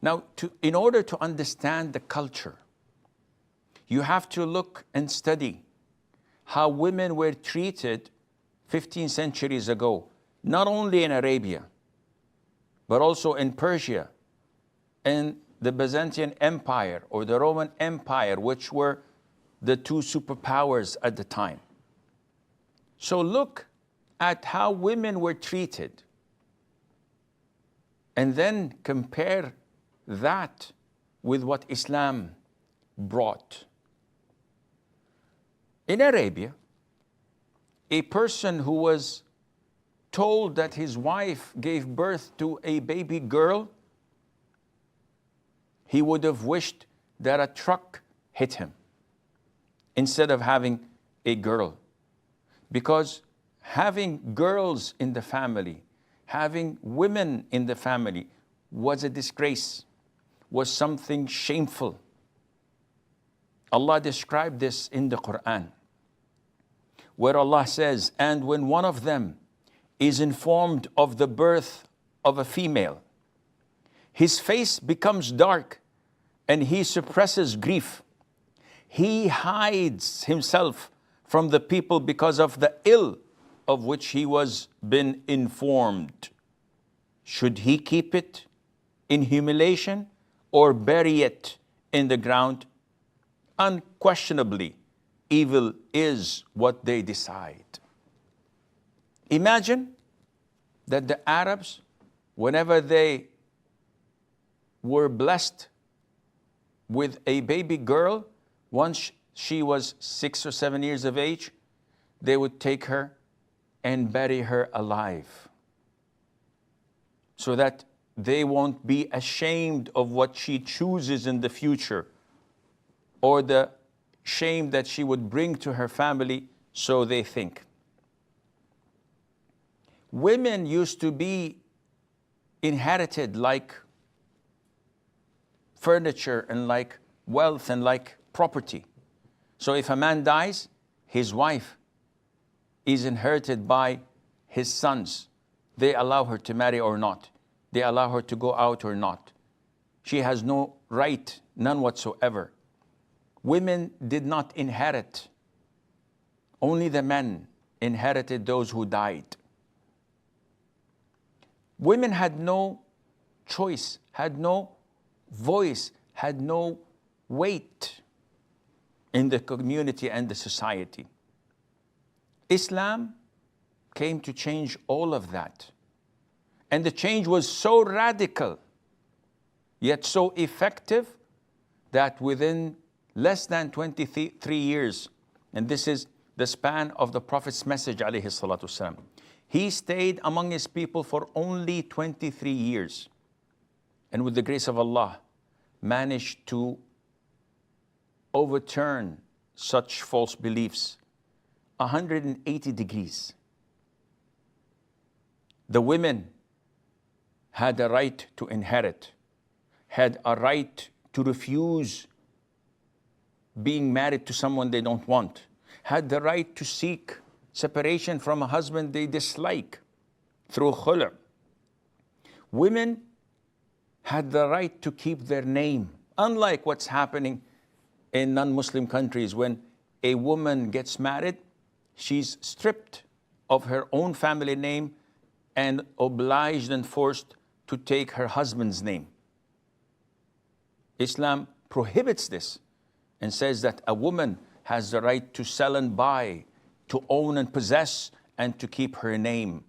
Now, in order to understand the culture, you have to look and study how women were treated 15 centuries ago, not only in Arabia, but also in Persia, and the Byzantine Empire or the Roman Empire, which were the two superpowers at the time. So look at how women were treated, and then compare that with what Islam brought. In Arabia, a person who was told that his wife gave birth to a baby girl, he would have wished that a truck hit him instead of having a girl. Because having girls in the family, having women in the family was a disgrace, was something shameful. Allah described this in the Quran, where Allah says, "And when one of them is informed of the birth of a female, his face becomes dark and he suppresses grief. He hides himself from the people because of the ill of which he was been informed. Should he keep it in humiliation or bury it in the ground? Unquestionably, evil is what they decide." Imagine that the Arabs, whenever they were blessed with a baby girl, once she was 6 or 7 years of age, they would take her and bury her alive, so that they won't be ashamed of what she chooses in the future, or the shame that she would bring to her family, so they think. Women used to be inherited like furniture and like wealth and like property. So if a man dies, his wife is inherited by his sons. They allow her to marry or not. They allow her to go out or not. She has no right, none whatsoever. Women did not inherit. Only the men inherited those who died. Women had no choice, had no voice, had no weight in the community and the society. Islam came to change all of that. And the change was so radical, yet so effective, that within less than 23 years, and this is the span of the Prophet's message, alayhi salatu wasalam, he stayed among his people for only 23 years. And with the grace of Allah, managed to overturn such false beliefs 180 degrees. The women had a right to inherit, had a right to refuse being married to someone they don't want, had the right to seek separation from a husband they dislike through khula'. Women had the right to keep their name, unlike what's happening in non-Muslim countries. When a woman gets married, she's stripped of her own family name and obliged and forced to take her husband's name. Islam prohibits this and says that a woman has the right to sell and buy, to own and possess, and to keep her name.